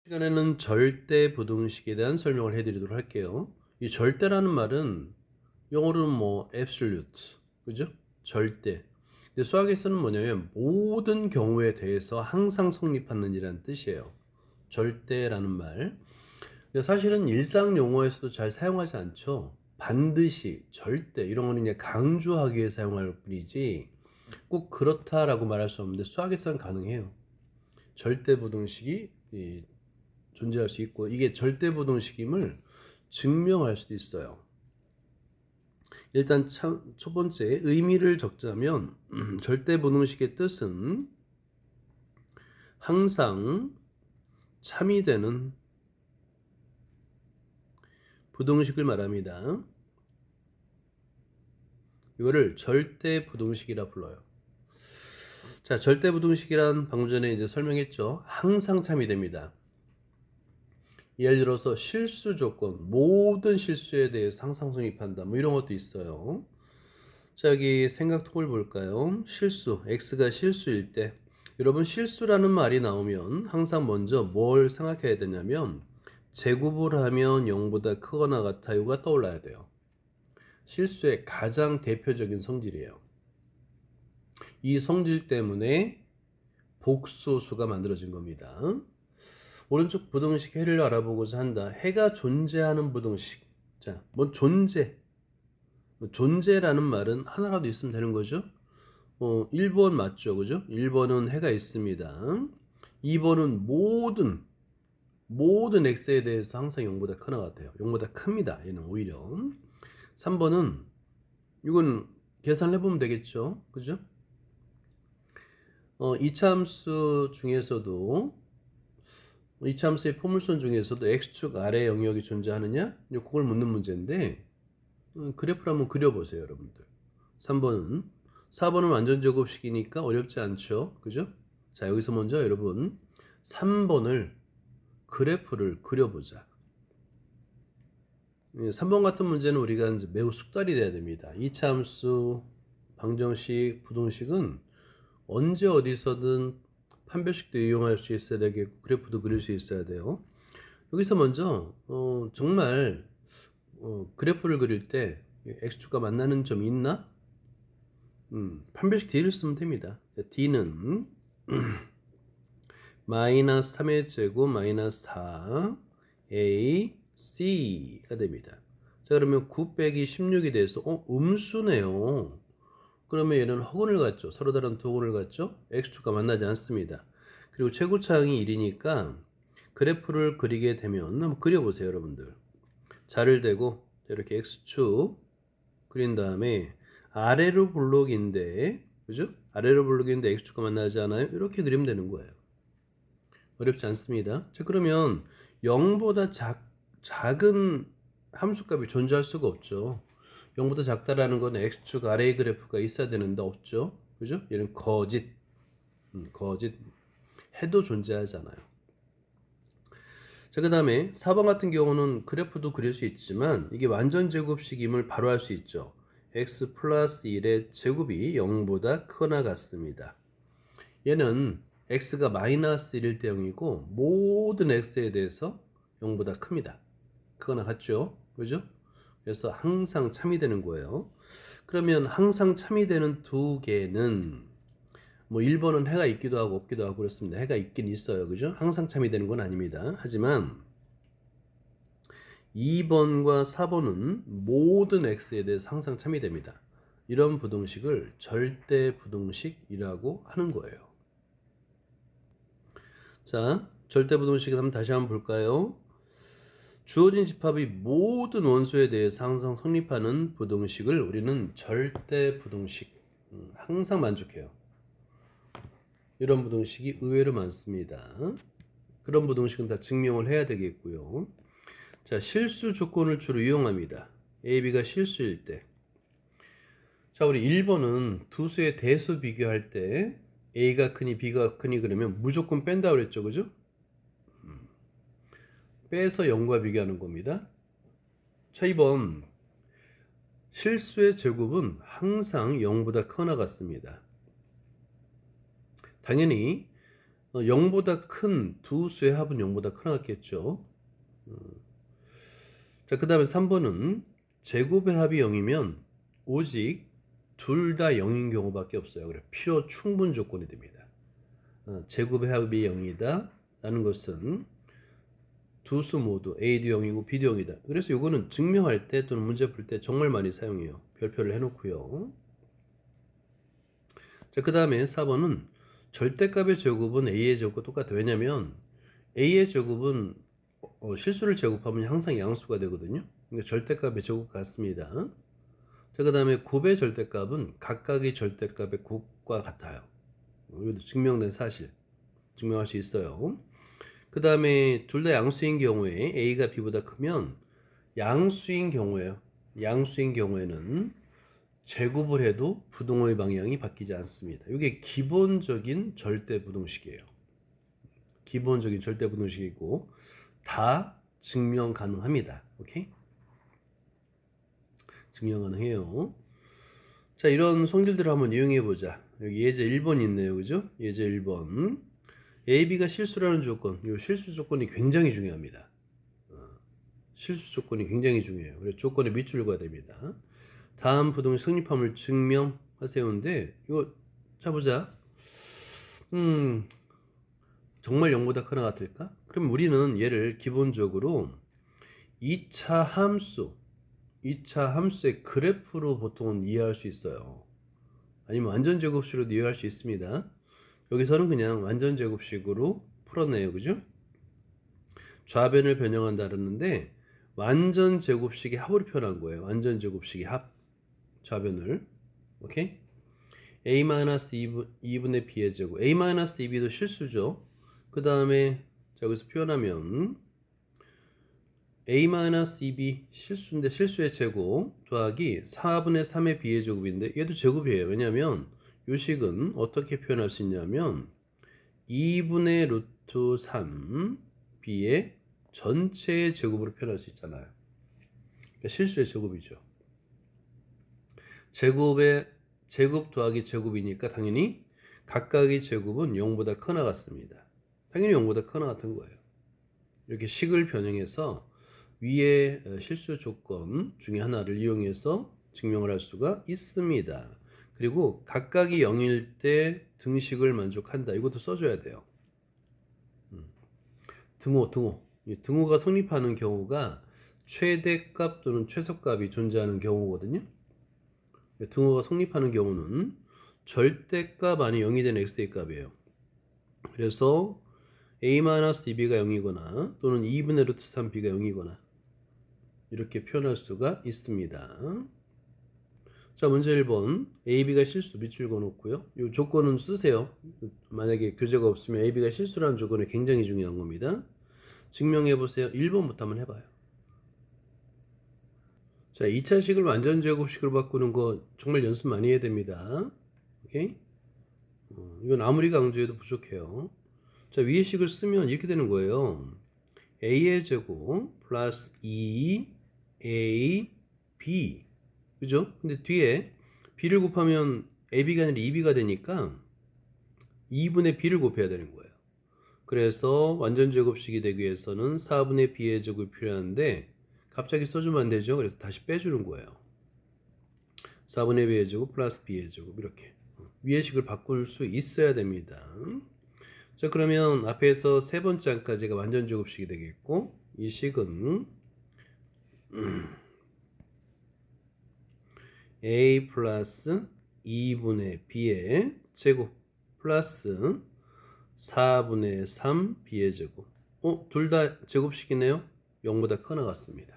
시간에는 절대 부등식에 대한 설명을 해드리도록 할게요. 이 절대라는 말은 영어로는 뭐 absolute, 그죠? 절대. 근데 수학에서는 뭐냐면 모든 경우에 대해서 항상 성립하는 이라는 뜻이에요. 절대라는 말. 근데 사실은 일상 용어에서도 잘 사용하지 않죠. 반드시, 절대 이런 거는 그냥 강조하기 위해 사용할 뿐이지 꼭 그렇다라고 말할 수 없는데 수학에서는 가능해요. 절대 부등식이 존재할 수 있고 이게 절대부등식임을 증명할 수도 있어요. 일단 첫 번째 의미를 적자면 절대부등식의 뜻은 항상 참이 되는 부등식을 말합니다. 이거를 절대부등식이라 불러요. 자, 절대부등식이란 방금 전에 이제 설명했죠. 항상 참이 됩니다. 예를 들어서 실수 조건, 모든 실수에 대해서 항상 성립한다. 뭐 이런 것도 있어요. 자, 여기 생각통을 볼까요? 실수, x가 실수일 때 여러분 실수라는 말이 나오면 항상 먼저 뭘 생각해야 되냐면 제곱을 하면 0보다 크거나 같아요가 떠올라야 돼요. 실수의 가장 대표적인 성질이에요. 이 성질 때문에 복소수가 만들어진 겁니다. 오른쪽 부등식 해를 알아보고자 한다. 해가 존재하는 부등식. 자, 뭐 존재라는 말은 하나라도 있으면 되는 거죠. 1번 맞죠, 그죠? 1번은 해가 있습니다. 2번은 모든 x에 대해서 항상 0보다 크나 같아요. 0보다 큽니다. 얘는 오히려. 3번은 이건 계산해보면 되겠죠, 그죠? 이차함수 중에서도 이차함수의 포물선 중에서도 x축 아래 영역이 존재하느냐? 그걸 묻는 문제인데 그래프를 한번 그려보세요, 여러분들. 3번은 4번은 완전 제곱식이니까 어렵지 않죠, 그죠? 자, 여기서 먼저 여러분 3번을 그래프를 그려보자. 3번 같은 문제는 우리가 이제 매우 숙달이 돼야 됩니다. 이차함수, 방정식, 부등식은 언제 어디서든 판별식도 이용할 수 있어야 되겠고 그래프도 그릴 수 있어야 돼요. 여기서 먼저 정말 그래프를 그릴 때 x축과 만나는 점이 있나? 판별식 D를 쓰면 됩니다. D는 마이너스 3의 제곱 마이너스 4 A C가 됩니다. 자, 그러면 9 빼기 16이 돼서 음수네요. 그러면 얘는 허근을 갖죠. 서로 다른 두 허근을 갖죠. x축과 만나지 않습니다. 그리고 최고차항이 1이니까 그래프를 그리게 되면 한번 그려보세요, 여러분들. 자를 대고 이렇게 x축 그린 다음에 아래로 블록인데, 그죠? 아래로 블록인데 x축과 만나지 않아요? 이렇게 그리면 되는 거예요. 어렵지 않습니다. 자, 그러면 0보다 작은 함수값이 존재할 수가 없죠. 0보다 작다라는 건 x축 아래의 그래프가 있어야 되는데 없죠. 그죠? 얘는 거짓 해도 존재하잖아요. 자, 그 다음에 4번 같은 경우는 그래프도 그릴 수 있지만 이게 완전 제곱식임을 바로 할 수 있죠. x 플러스 1의 제곱이 0보다 크거나 같습니다. 얘는 x가 마이너스 1일 때 0이고 모든 x에 대해서 0보다 큽니다. 크거나 같죠? 그죠? 그래서 항상 참이 되는 거예요. 그러면 항상 참이 되는 두 개는 뭐 1번은 해가 있기도 하고 없기도 하고 그렇습니다. 해가 있긴 있어요. 그죠? 항상 참이 되는 건 아닙니다. 하지만 2번과 4번은 모든 x에 대해서 항상 참이 됩니다. 이런 부등식을 절대 부등식이라고 하는 거예요. 자, 절대 부등식을 한번 다시 한번 볼까요? 주어진 집합이 모든 원소에 대해서 항상 성립하는 부등식을 우리는 절대 부등식, 항상 만족해요. 이런 부등식이 의외로 많습니다. 그런 부등식은 다 증명을 해야 되겠고요. 자, 실수 조건을 주로 이용합니다. A, B가 실수일 때. 자, 우리 1번은 두 수의 대수 비교할 때 A가 크니 B가 크니 그러면 무조건 뺀다 그랬죠, 그죠? 빼서 0과 비교하는 겁니다. 자, 2번 실수의 제곱은 항상 0보다 크거나 같습니다. 당연히 0보다 큰 두 수의 합은 0보다 크겠죠. 자, 그 다음에 3번은 제곱의 합이 0이면 오직 둘 다 0인 경우밖에 없어요. 그래 필요 충분 조건이 됩니다. 제곱의 합이 0이다 라는 것은 두 수 모두 A도 0이고 B도 0이다. 그래서 이거는 증명할 때 또는 문제 풀 때 정말 많이 사용해요. 별표를 해놓고요. 자, 그 다음에 4번은 절대값의 제곱은 A의 제곱과 똑같아. 왜냐면 A의 제곱은 실수를 제곱하면 항상 양수가 되거든요. 그러니까 절대값의 제곱 같습니다. 자, 그 다음에 곱의 절대값은 각각의 절대값의 곱과 같아요. 이것도 증명된 사실. 증명할 수 있어요. 그 다음에 둘 다 양수인 경우에 A가 B보다 크면 양수인 경우에요. 양수인 경우에는 제곱을 해도 부동의 방향이 바뀌지 않습니다. 이게 기본적인 절대부동식이에요. 기본적인 절대부동식이고 다 증명 가능합니다. 오케이? 증명 가능해요. 자, 이런 성질들을 한번 이용해 보자. 여기 예제 1번 있네요. 그죠? 예제 1번. A, B가 실수라는 조건. 이 실수 조건이 굉장히 중요합니다. 실수 조건이 굉장히 중요해요. 그래서 조건의 밑줄과 됩니다. 다음 부동식 성립함을 증명하세요인데 이거 자 보자. 정말 0보다 크나 같을까? 그럼 우리는 얘를 기본적으로 2차 함수의 그래프로 보통은 이해할 수 있어요. 아니면 완전 제곱식으로도 이해할 수 있습니다. 여기서는 그냥 완전 제곱식으로 풀었네요. 그죠? 좌변을 변형한다 그러는데 완전 제곱식의 합으로 표현한 거예요. 완전 제곱식의 합. 좌변을. 오케이? a-2분의 b의 제곱. a-2b도 실수죠. 그 다음에 여기서 표현하면 a-2b 실수인데 실수의 제곱 더하기 4분의 3의 b의 제곱인데 얘도 제곱이에요. 왜냐하면 이 식은 어떻게 표현할 수 있냐면 2분의 루트 3 b의 전체의 제곱으로 표현할 수 있잖아요. 그러니까 실수의 제곱이죠. 제곱 더하기 제곱이니까 당연히 각각의 제곱은 0보다 크나 같습니다. 당연히 0보다 크나 같은 거예요. 이렇게 식을 변형해서 위의 실수 조건 중에 하나를 이용해서 증명을 할 수가 있습니다. 그리고 각각이 0일 때 등식을 만족한다. 이것도 써줘야 돼요. 등호가 성립하는 경우가 최대값 또는 최소값이 존재하는 경우거든요. 등호가 성립하는 경우는 절대값 안에 0이 되는 x의 값이에요. 그래서 a-2b가 0이거나 또는 2분의 루트 3b가 0이거나 이렇게 표현할 수가 있습니다. 자, 문제 1번. AB가 실수 밑줄 그어놓고요. 이 조건은 쓰세요. 만약에 교재가 없으면 AB가 실수라는 조건이 굉장히 중요한 겁니다. 증명해보세요. 1번부터 한번 해봐요. 자, 2차식을 완전 제곱식으로 바꾸는 거 정말 연습 많이 해야 됩니다. 오케이? 이건 아무리 강조해도 부족해요. 자, 위의 식을 쓰면 이렇게 되는 거예요. A의 제곱 플러스 2A B. 그죠? 근데 뒤에 B를 곱하면 AB가 아니라 2B가 되니까 2분의 B를 곱해야 되는 거예요. 그래서 완전 제곱식이 되기 위해서는 4분의 B의 제곱이 필요한데 갑자기 써주면 안 되죠. 그래서 다시 빼주는 거예요. 4분의 B의 제곱 플러스 B의 제곱 이렇게 위의 식을 바꿀 수 있어야 됩니다. 자, 그러면 앞에서 세 번째 항까지가 완전 제곱식이 되겠고 이 식은 A 플러스 2분의 B의 제곱 플러스 4분의 3 B의 제곱. 둘 다 제곱식이네요. 0보다 커 나갔습니다.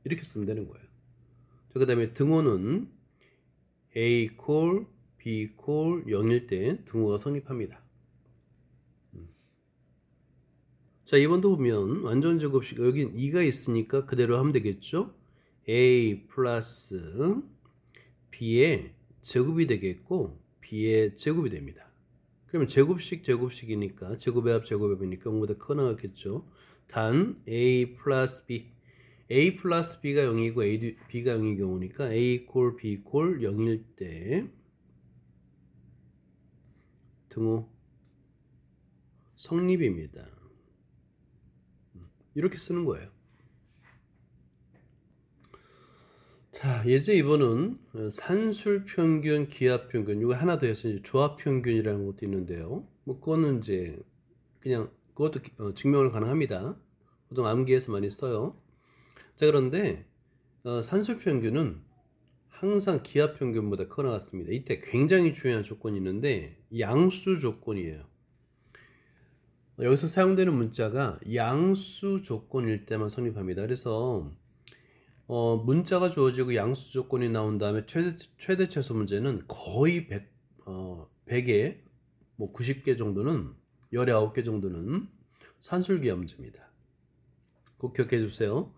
이렇게 쓰면 되는 거예요. 그 다음에 등호는 A 콜 B 콜 0일 때 등호가 성립합니다. 자, 이번도 보면 완전 제곱식 여긴 2가 있으니까 그대로 하면 되겠죠. A 플러스 B의 제곱이 되겠고 B의 제곱이 됩니다. 그러면 제곱식이니까 제곱의 합 제곱의 합이니까 0보다 커 나갔겠죠. 단 A 플러스 B가 0이고 B가 0인 경우니까 A 콜 B 콜 0일 때 등호 성립입니다. 이렇게 쓰는 거예요. 자, 예제 2번은 산술평균, 기하평균, 이거 하나 더 해서 이제 조합평균이라는 것도 있는데요. 뭐 그거는 이제 그냥 그것도 증명을 가능합니다. 보통 암기에서 많이 써요. 자, 그런데 산술평균은 항상 기하평균보다 커 나갔습니다. 이때 굉장히 중요한 조건이 있는데 양수 조건이에요. 여기서 사용되는 문자가 양수 조건일 때만 성립합니다. 그래서 문자가 주어지고 양수 조건이 나온 다음에 최대 최소 문제는 거의 100개, 뭐 90개 정도는, 19개 정도는 산술기하 문제입니다. 꼭 기억해 주세요.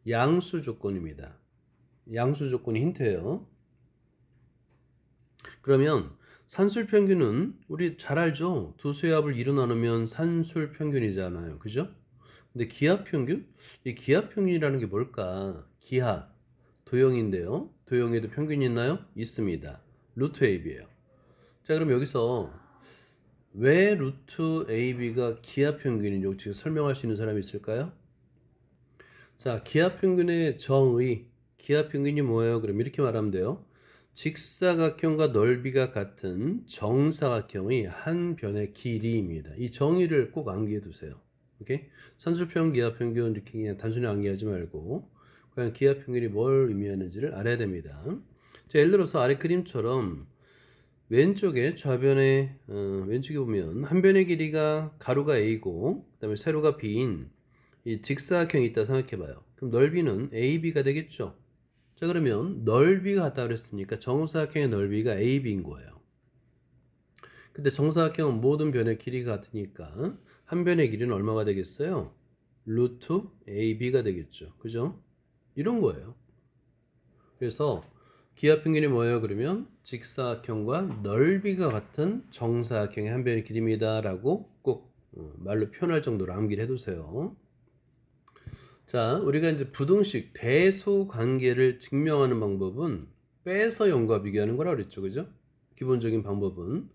양수 조건입니다. 양수 조건이 힌트예요. 그러면 산술평균은 우리 잘 알죠? 두 수의 합을 2로 나누면 산술평균이잖아요. 그죠? 근데 기하평균? 이 기하평균이라는 게 뭘까? 기하, 도형인데요. 도형에도 평균이 있나요? 있습니다. 루트 AB예요. 자, 그럼 여기서 왜 루트 AB가 기하평균인지 혹시 설명할 수 있는 사람이 있을까요? 자, 기하평균의 정의, 기하평균이 뭐예요? 그럼 이렇게 말하면 돼요. 직사각형과 넓이가 같은 정사각형의 한 변의 길이입니다. 이 정의를 꼭 암기해 두세요. 오케이? 산술평균, 기하평균 이렇게 그냥 단순히 암기하지 말고 과연 기하평균이 뭘 의미하는지를 알아야 됩니다. 자, 예를 들어서 아래 그림처럼 왼쪽에 좌변에 왼쪽에 보면 한 변의 길이가 가로가 A고 그다음에 세로가 B인 이 직사각형이 있다 생각해봐요. 그럼 넓이는 AB가 되겠죠. 자, 그러면 넓이가 같다 그랬으니까 정사각형의 넓이가 AB인 거예요. 근데 정사각형은 모든 변의 길이가 같으니까 한 변의 길이는 얼마가 되겠어요? 루트 AB가 되겠죠. 그죠? 이런 거예요. 그래서 기하평균이 뭐예요? 그러면 직사각형과 넓이가 같은 정사각형의 한 변의 길이입니다 라고 꼭 말로 표현할 정도로 암기를 해두세요. 자, 우리가 이제 부등식 대소 관계를 증명하는 방법은 빼서 0과 비교하는 거라 그랬죠. 그죠? 기본적인 방법은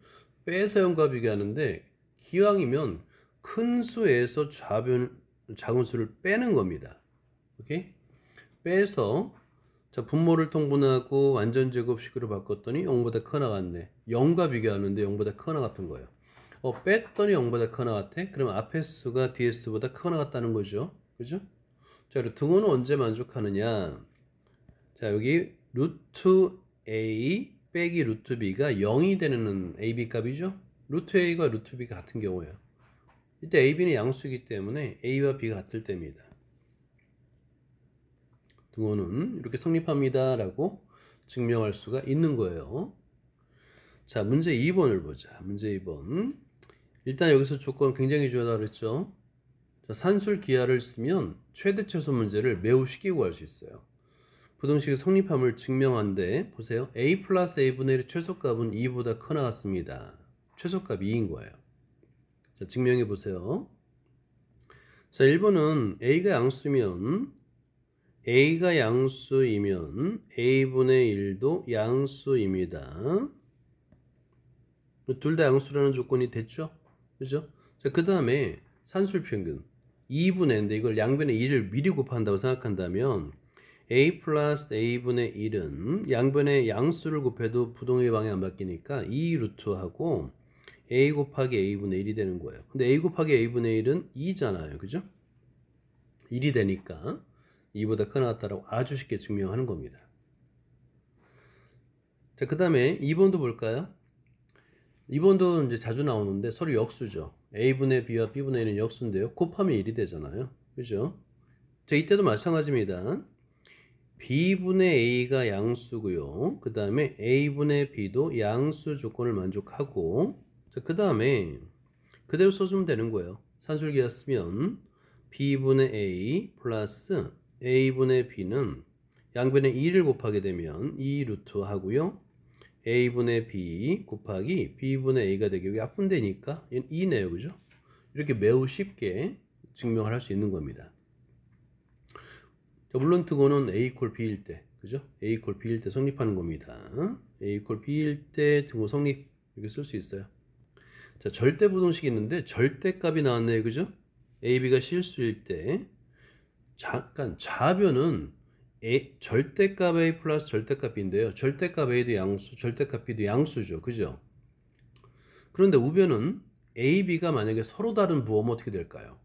빼서 0과 비교하는데 기왕이면 큰 수에서 작은 수를 빼는 겁니다. 오케이? 빼서 자, 분모를 통분하고 완전제곱식으로 바꿨더니 0보다 커 나갔네. 0과 비교하는데 0보다 커 나갔던 거예요. 뺐더니 0보다 커 나갔대? 그러면 앞에 수가 뒤에 수보다 커 나갔다는 거죠. 그죠? 자, 그리고 등호는 언제 만족하느냐? 자, 여기 루트 A 빼기 루트 B가 0이 되는 AB 값이죠? 루트 A가 루트 B가 같은 경우예요. 이때 AB는 양수이기 때문에 A와 B가 같을 때입니다. 등호는 이렇게 성립합니다 라고 증명할 수가 있는 거예요. 자, 문제 2번을 보자. 문제 2번. 일단 여기서 조건 굉장히 중요하다고 그랬죠? 자, 산술 기하를 쓰면 최대 최소 문제를 매우 쉽게 구할 수 있어요. 부등식의 성립함을 증명한데 보세요. a 플러스 a분의 1의 최소값은 2보다 커 나갔습니다. 최소값 2인 거예요. 자, 증명해 보세요. 자, 1번은 a가 양수면 a분의 1도 양수입니다. 둘 다 양수라는 조건이 됐죠? 그죠? 자, 그 다음에 산술평균 2분의 n인데 이걸 양변의 2를 미리 곱한다고 생각한다면 a 플러스 a분의 1은 양변의 양수를 곱해도 부동의 방향이 안 바뀌니까 2 루트하고 a 곱하기 a분의 1이 되는 거예요. 근데 a 곱하기 a분의 1은 2잖아요. 그죠? 1이 되니까 2보다 커 나갔다라고 아주 쉽게 증명하는 겁니다. 자, 그 다음에 2번도 볼까요? 2번도 이제 자주 나오는데 서로 역수죠. a분의 b와 b분의 1은 역수인데요. 곱하면 1이 되잖아요. 그죠? 자, 이때도 마찬가지입니다. b분의 a가 양수고요. 그 다음에 a분의 b도 양수 조건을 만족하고 자, 그 다음에 그대로 써주면 되는 거예요. 산술기하 쓰면 b분의 a 플러스 a분의 b는 양변의 2를 곱하게 되면 2 루트 하고요. a분의 b 곱하기 b분의 a가 되게 약분되니까 2네요. 그죠? 이렇게 매우 쉽게 증명을 할 수 있는 겁니다. 자, 물론 등호는 a 콜 b일 때, 그죠? a 콜 b일 때 성립하는 겁니다. a 콜 b일 때 등호 성립 이렇게 쓸 수 있어요. 자, 절대부동식이 있는데 절대값이 나왔네요. 그죠? AB가 실수일 때 잠깐 좌변은 절대값 A 플러스 절대값 B인데요. 절대값 A도 양수, 절대값 B도 양수죠. 그죠? 그런데 우변은 A, B가 만약에 서로 다른 부호면 어떻게 될까요?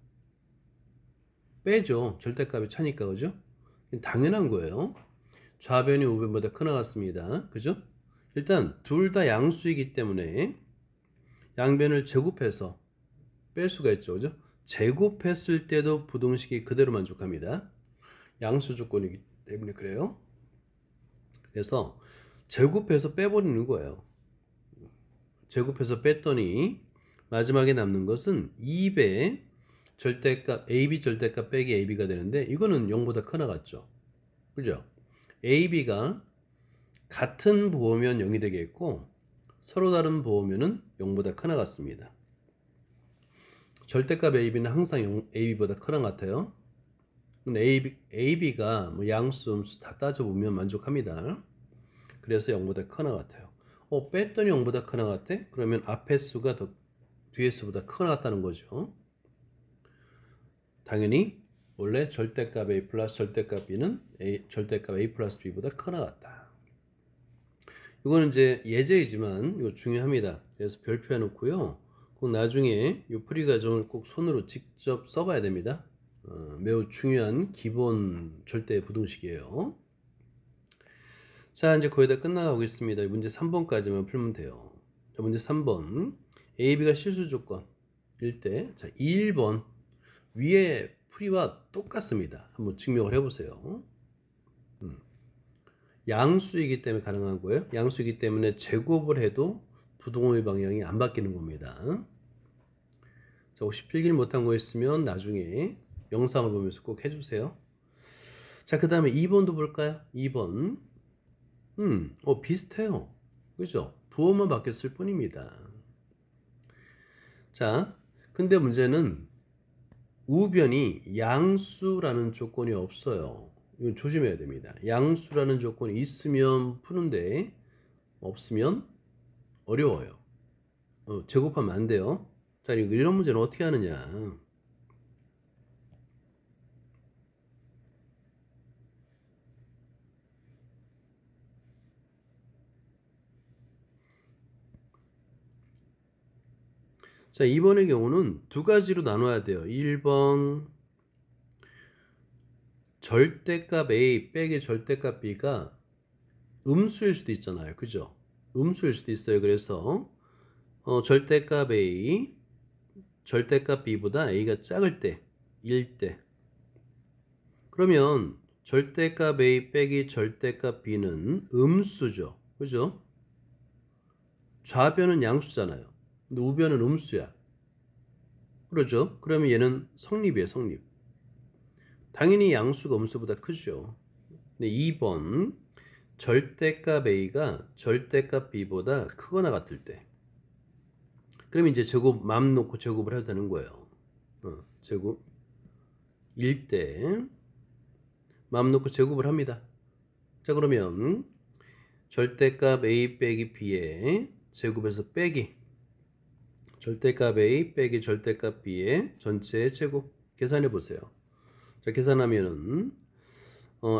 빼죠. 절대값이 차니까. 그죠? 당연한 거예요. 좌변이 우변보다 크나 같습니다. 그죠? 일단 둘 다 양수이기 때문에 양변을 제곱해서 뺄 수가 있죠. 그죠? 제곱했을 때도 부등식이 그대로 만족합니다. 양수 조건이기 때문에 그래요. 그래서 제곱해서 빼버리는 거예요. 제곱해서 뺐더니 마지막에 남는 것은 2배 절대값 AB 절대값 빼기 AB가 되는데 이거는 0보다 크나 같죠. 그죠? AB가 같은 부호면 0이 되겠고 서로 다른 부호면은 0보다 크나 같습니다. 절대값 AB는 항상 AB보다 크나 같아요. 근데 AB가 뭐 양수, 음수 다 따져보면 만족합니다. 그래서 0보다 크나 같아요. 뺐더니 0보다 크나 같아? 그러면 앞에 수가 더 뒤에 수보다 크나 같다는 거죠. 당연히 원래 절대값 A 플러스 절대값 B는 절대값 A 플러스 B보다 크나 같다. 이거는 이제 예제이지만 이거 중요합니다. 그래서 별표 해놓고요. 꼭 나중에 이 풀이 과정을 꼭 손으로 직접 써봐야 됩니다. 매우 중요한 기본 절대 부등식이에요. 자, 이제 거의 다 끝나가겠습니다. 문제 3번까지만 풀면 돼요. 자, 문제 3번. AB가 실수 조건일 때, 자, 1번. 위에 풀이와 똑같습니다. 한번 증명을 해보세요. 양수이기 때문에 가능한 거예요. 양수이기 때문에 제곱을 해도 부동호의 방향이 안 바뀌는 겁니다. 자, 혹시 필기를 못한 거 있으면 나중에 영상을 보면서 꼭 해주세요. 자, 그 다음에 2번도 볼까요? 2번. 비슷해요. 그죠? 부호만 바뀌었을 뿐입니다. 자, 근데 문제는 우변이 양수라는 조건이 없어요. 이건 조심해야 됩니다. 양수라는 조건이 있으면 푸는데 없으면 어려워요. 제곱하면 안 돼요. 자, 이런 문제는 어떻게 하느냐. 자, 2번의 경우는 두 가지로 나눠야 돼요. 1번 절대값 A 빼기 절대값 B가 음수일 수도 있잖아요. 그죠? 음수일 수도 있어요. 그래서 절대값 A 절대값 B보다 A가 작을 때 1대 그러면 절대값 A 빼기 절대값 B는 음수죠. 그죠? 좌변은 양수잖아요. 근데 우변은 음수야. 그러죠? 그러면 얘는 성립이에요. 성립. 당연히 양수가 음수보다 크죠. 근데 2번 절대값 A가 절대값 B보다 크거나 같을 때 그러면 이제 제곱 맘 놓고 제곱을 해도 되는 거예요. 제곱 1대 맘 놓고 제곱을 합니다. 자, 그러면 절대값 A 빼기 B의 제곱에서 빼기 절대값 A 빼기 절대값 B의 전체의 제곱 계산해 보세요. 자, 계산하면은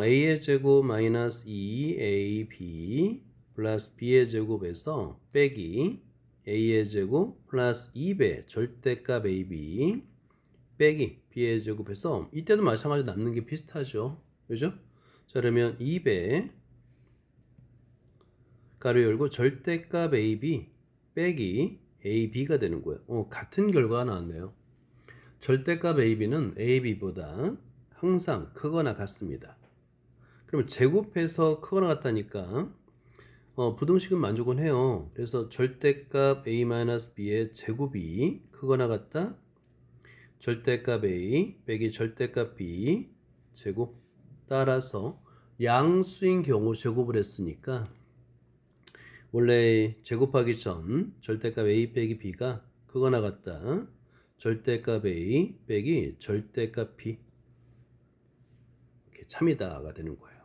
A의 제곱 마이너스 2AB 플러스 B의 제곱에서 빼기 A의 제곱 플러스 2배 절대값 AB 빼기 B의 제곱해서 이때도 마찬가지로 남는 게 비슷하죠. 그죠? 자, 그러면 2배 가로 열고 절대값 AB 빼기 AB가 되는 거예요. 같은 결과가 나왔네요. 절대값 AB는 AB보다 항상 크거나 같습니다. 그러면 제곱해서 크거나 같다니까 부등식은 만족은 해요. 그래서 절대값 A-B의 제곱이 크거나 같다. 절대값 A 빼기 절대값 B 제곱 따라서 양수인 경우 제곱을 했으니까 원래 제곱하기 전 절대값 A 빼기 B가 크거나 같다. 절대값 A 빼기 절대값 B 이렇게 참이다가 되는 거예요.